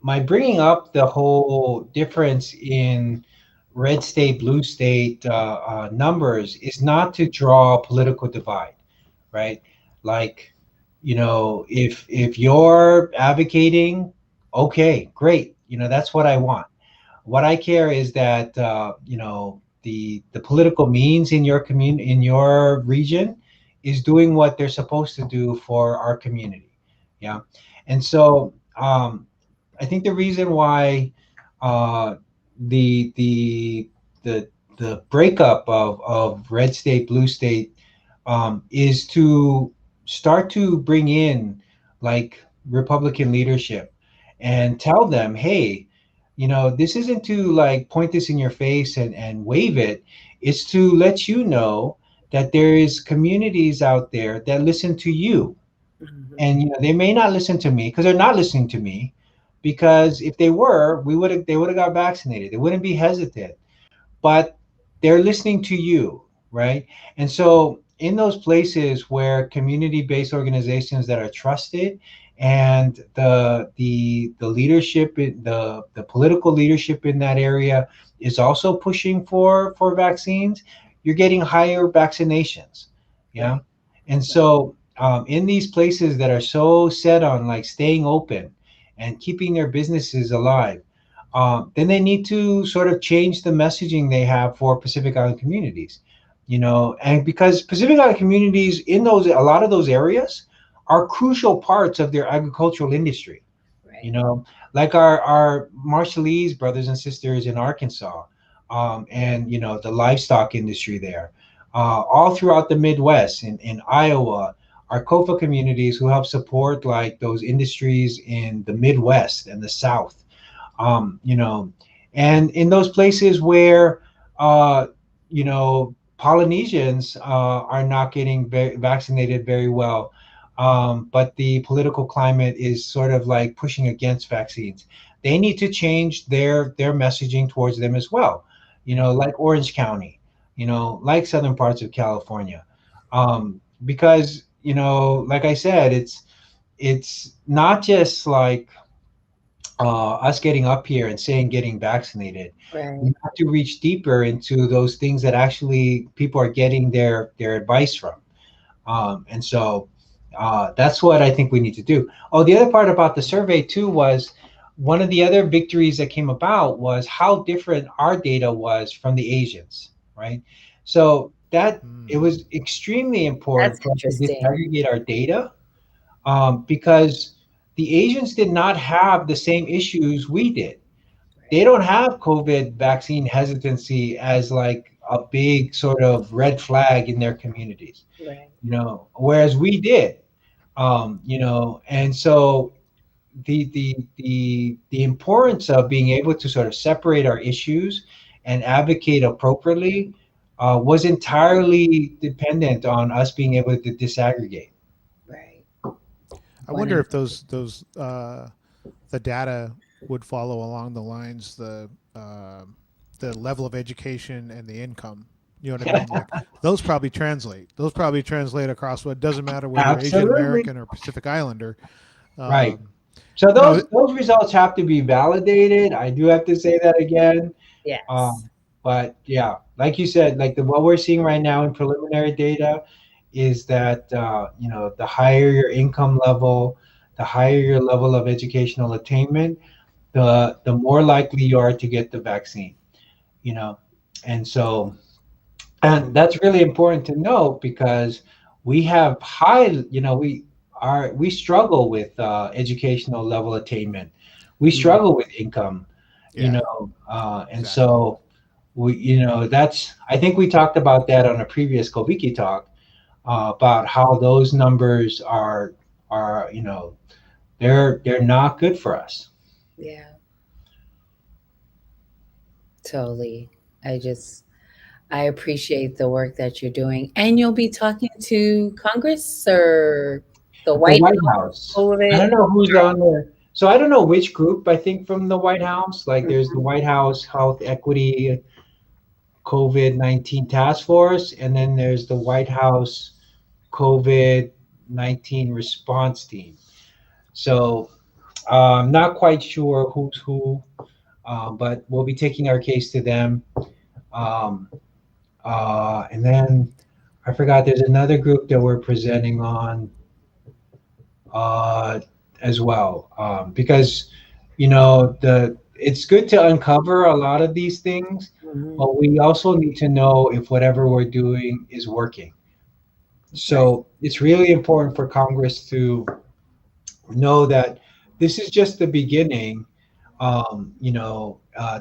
my bringing up the whole difference in red state, blue state numbers is not to draw a political divide, right? Like, if you're advocating, okay, great, that's what I want. What I care is that the political means in your in your region is doing what they're supposed to do for our community. Yeah, and so I think the reason why uh, the the the the breakup of red state, blue state is to start to bring in like Republican leadership and tell them, hey, this isn't to like point this in your face and wave it. It's to let you know that there is communities out there that listen to you. Mhm. And they may not listen to me because they're not listening to me, because if they were, they would have got vaccinated. They wouldn't be hesitant, but they're listening to you, right? And so in those places where community-based organizations that are trusted, and the leadership, the political leadership in that area is also pushing for vaccines, you're getting higher vaccinations. Yeah. Right. And Right. so in these places that are so set on like staying open and keeping their businesses alive, then they need to sort of change the messaging they have for Pacific Island communities, and because Pacific Island communities in a lot of those areas are crucial parts of their agricultural industry, you Right. know, like our Marshallese brothers and sisters in Arkansas, and the livestock industry there, all throughout the Midwest, in Iowa, our Kofa communities who help support like those industries in the Midwest and the South, you know, and in those places where, Polynesians are not getting vaccinated very well, but the political climate is sort of like pushing against vaccines. They need to change their messaging towards them as well. Right. Like Orange County, like southern parts of California, because like I said, it's not just like us getting up here and saying getting vaccinated. We Right. have to reach deeper into those things that actually people are getting their advice from. And so that's what I think we need to do. Oh, the other part about the survey too was one of the other victories that came about was how different our data was from the Asians, right? So that it Mm. was extremely important That's for us to interesting. disaggregate our data, because the Asians did not have the same issues we did. They Right. don't have COVID vaccine hesitancy as like a big sort of red flag in their communities, Right. whereas we did. And so the importance of being able to sort of separate our issues and advocate appropriately was entirely dependent on us being able to disaggregate. Right. I wonder if 100. those the data would follow along the lines the level of education and the income. You know what I mean? Like those probably translate. Those probably translate across. What doesn't matter whether you're Asian Absolutely. American or Pacific Islander. Right. Um, So you know, those results have to be validated. I do have to say that again. Yes. Um, but yeah, like you said, like what we're seeing right now in preliminary data is that the higher your income level, the higher your level of educational attainment, the more likely you are to get the vaccine. You know, and so and that's really important to note because we have high, we struggle with educational level attainment. We mm, struggle with income, yeah, and exactly. so that's, I think we talked about that on a previous Koviki talk, about how those numbers are they're not good for us. Yeah. Totally. I just I appreciate the work that you're doing. And you'll be talking to Congress or the The White White House House. over I it. don't know who's on there. So I don't know which group. I think from the White House, like there's the White House Health Equity COVID-19 Task Force, and then there's the White House COVID-19 Response Team. So I'm not quite sure who's who, but we'll be taking our case to them. Um, and then I forgot there's another group that we're presenting on uh, as well, because the it's good to uncover a lot of these things, Mhm. but we also need to know if whatever we're doing is working. Right. So it's really important for Congress to know that this is just the beginning.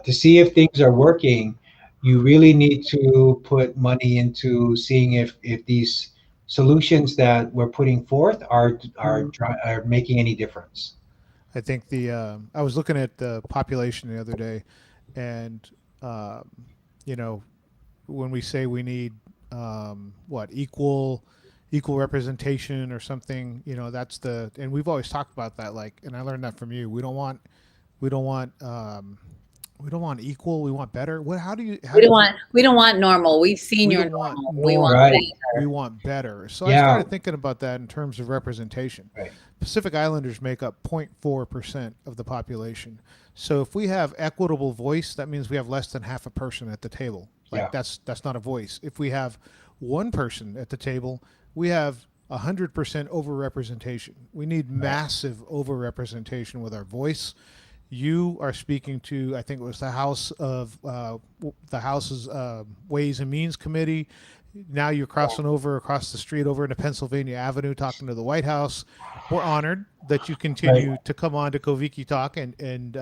To see if things are working, you really need to put money into seeing if these solutions that we're putting forth Mhm. are making any difference. I think I was looking at the population the other day, and um, you know, when we say we need what equal representation or something, that's and we've always talked about that. Like, and I learned that from you. We don't want we don't want equal. We want better. What? How do you? How do? We don't want normal. We've seen We your don't want normal. We want normal. Right. We better. want better. So I Yeah. started thinking about that in terms of representation. Right. Pacific Islanders make up 0.4% of the population. So if we have equitable voice, that means we have less than half a person at the table. Like Yeah. that's not a voice. If we have one person at the table, we have 100% overrepresentation. We need Right. massive overrepresentation with our voice. You are speaking to, I think it was the House's Ways and Means Committee. Now you're crossing over across the street over into Pennsylvania Avenue, talking to the White House. We're honored that you Right. continue to come on to Koviki Talk and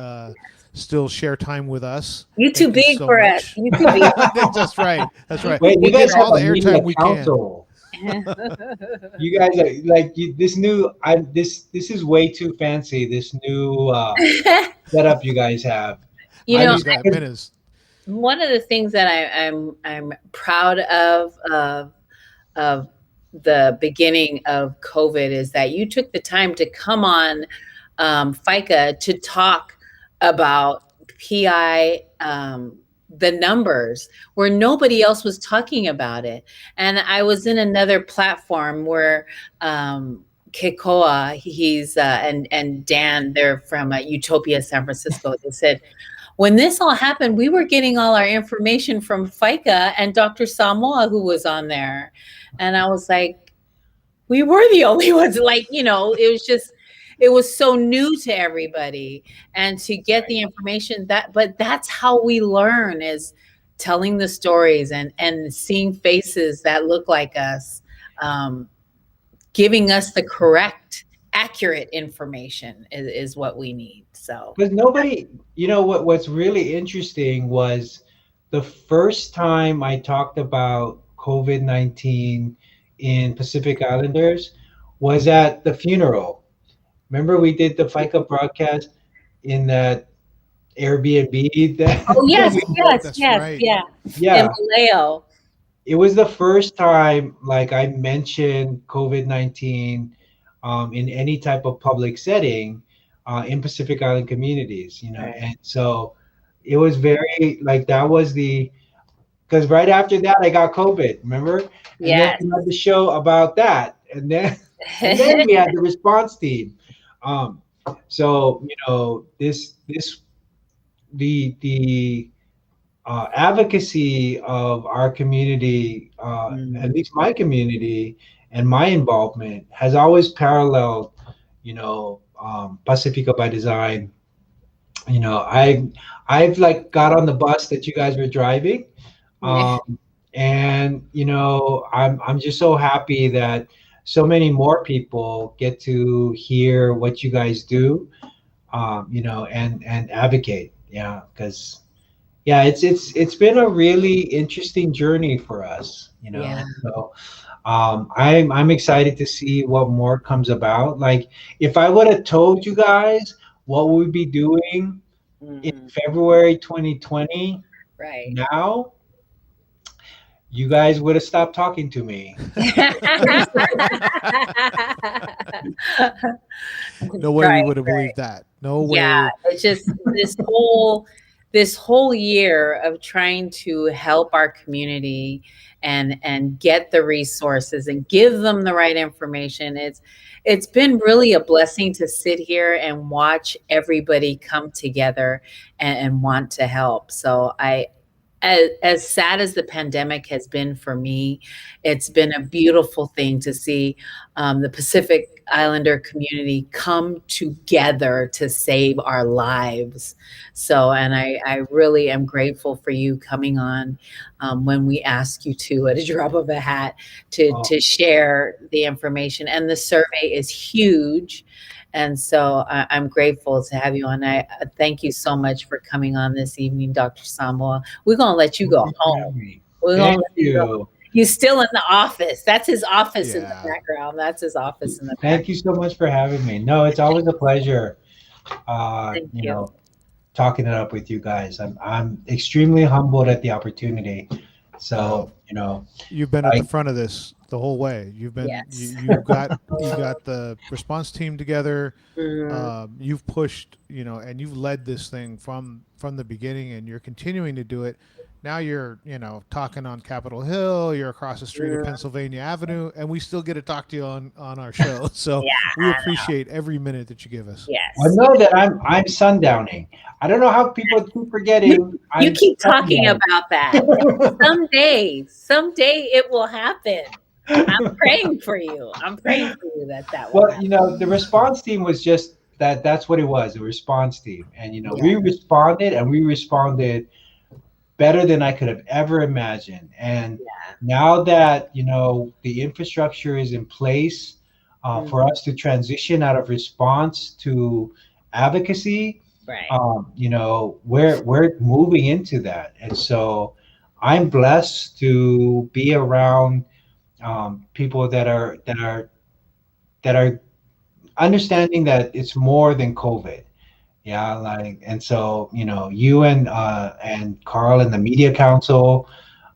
still share time with us. You too Thank you big so for us. much. You too big. That's right. That's right. Wait, you We're guys getting have all the a media airtime we can. council. You guys are like this new. This is way too fancy. This new setup you guys have. You I know, I'm need that just minutes. one of the things that I'm proud of the beginning of COVID is that you took the time to come on FICA to talk about PI, the numbers, where nobody else was talking about it. And I was in another platform where Kekoa, and Dan, they're from Utopia, San Francisco. They said, when this all happened, we were getting all our information from FICA and Dr. Samoa, who was on there. And I was like, we were the only ones. Like, it was so new to everybody. And to get the information but that's how we learn, is telling the stories and seeing faces that look like us, um, giving us the correct, accurate information is what we need. So, because nobody. What's really interesting was the first time I talked about COVID-19 in Pacific Islanders was at the funeral. Remember we did the FICA broadcast in that Airbnb that, oh, that yes, we yes, That's yes, right. yeah. In yeah. Maleo. It was the first time like I mentioned COVID-19 in any type of public setting in Pacific Island communities, Right. and so it was very like that was the because right after that I got COVID, remember? And then Yes. we had the show about that, and then we had the response team. Um, so this the advocacy of our community, at Mm. least my community, and my involvement has always paralleled, Pacifica by Design. I've like got on the bus that you guys were driving, um, and I'm just so happy that so many more people get to hear what you guys do, and advocate. Yeah, because yeah, it's been a really interesting journey for us, Yeah. so I'm excited to see what more comes about. Like if I would have told you guys what we'd be doing in Mhm. February 2020 Right. now, you guys would have stopped talking to me. No way we Right. would have believed that. No Yeah, way. it's just this whole year of trying to help our community and get the resources and give them the right information. It's been really a blessing to sit here and watch everybody come together and want to help. So as sad as the pandemic has been for me, it's been a beautiful thing to see the Pacific Islander community come together to save our lives. So, and I really am grateful for you coming on when we ask you to, at a drop of a hat, Oh, to share the information. And the survey is huge. And so I'm grateful to have you on. I thank you so much for coming on this evening, Dr. Samoa. We're going to let you thank go you for home. having me. We're going Thank to let you go. you. He's still in the office. That's his office in the Yeah. background. That's his office in the Thank back. you so much for having me. No, it's always a pleasure. Thank You you. know, talking it up with you guys. I'm extremely humbled at the opportunity. Well, So, you know, you've been at the I front of this the whole way. Yes. You got the response team together. Mhm. You've pushed, and you've led this thing from the beginning, and you're continuing to do it. Now you're, talking on Capitol Hill. You're across the street of Mhm. Pennsylvania Avenue, and we still get to talk to you on our show. So Yeah, we I know. appreciate every minute that you give us. I Yes. know that I'm sundowning. I don't know how people keep You forgetting you I'm keep talking sundowning. about that. Someday it will happen. I'm praying for you. I'm praying for you that that will Well, happen. the response team was just that. That's what it was, a response team. And Yeah. we responded, and we responded better than I could have ever imagined. And Yeah. now that the infrastructure is in place Mm, for us to transition out of response to advocacy, right. we're moving into that. And so I'm blessed to be around people that are understanding that it's more than COVID. Yeah, like, and so you and Carl and the Media Council,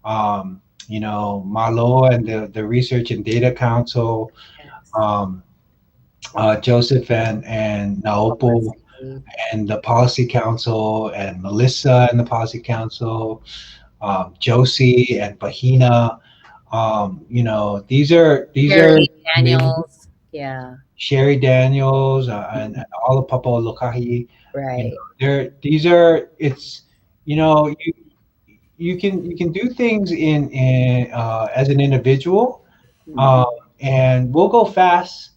Malo and the Research and Data Council, Yes. um, Joseph and Naopo Policy. and the Policy Council, and Melissa and the Policy Council, Josie and Bahina. These are Sherry amazing. Daniels. Yeah. Sherry Daniels and Mhm. all the Papa Lokahi. Right. These are it's you know you can do things in as an individual, Mhm. um, and we'll go fast,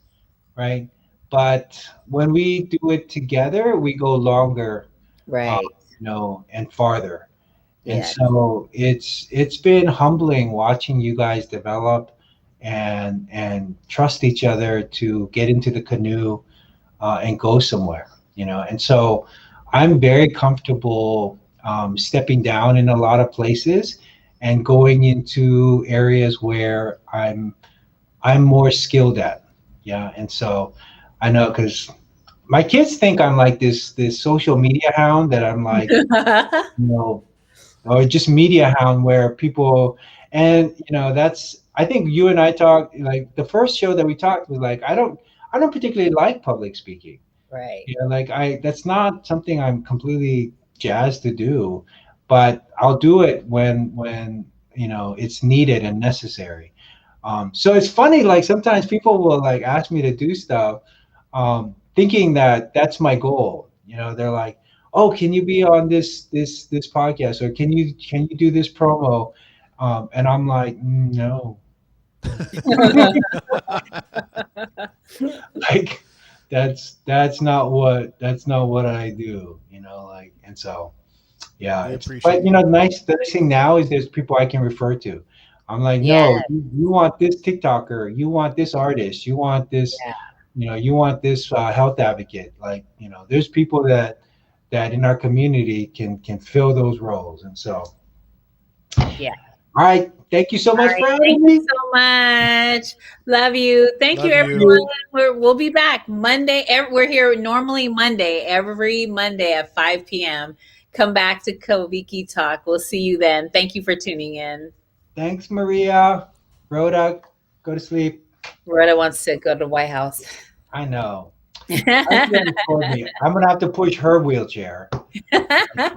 right? But when we do it together, we go longer, uh, Right. and farther. And Yes. so it's been humbling watching you guys develop and trust each other to get into the canoe and go somewhere. And so I'm very comfortable stepping down in a lot of places and going into areas where I'm more skilled at. Yeah, and so I know because my kids think I'm like this social media hound, that I'm like, you know or just media hound, where people, and that's, I think you and I talked, like the first show that we talked was like, I don't particularly like public speaking. Right. Like, that's not something I'm completely jazzed to do, but I'll do it when it's needed and necessary. So it's funny, like sometimes people will like ask me to do stuff, thinking that that's my goal. They're like, "Oh, can you be on this podcast, or can you do this promo?" And I'm like, "No, like that's not what I do." Like, and so yeah, We but appreciate you. the nice thing now is there's people I can refer to. I'm like, Yeah. no, you want this TikToker, you want this artist, you want this, Yeah. you want this health advocate. Like, there's people that in our community can fill those roles. And so, Yeah. all right, thank you so All much right. for Thank having you me. so much. Love you. Thank you, Love Thank you. everyone. you. We'll be back Monday. We're here normally Monday, every Monday at 5 p.m. Come back to Koviki Talk. We'll see you then. Thank you for tuning in. Thanks, Maria. Rhoda, go to sleep. Loretta wants to go to the White House. I know. That's very important. I'm gonna have to push her wheelchair. That's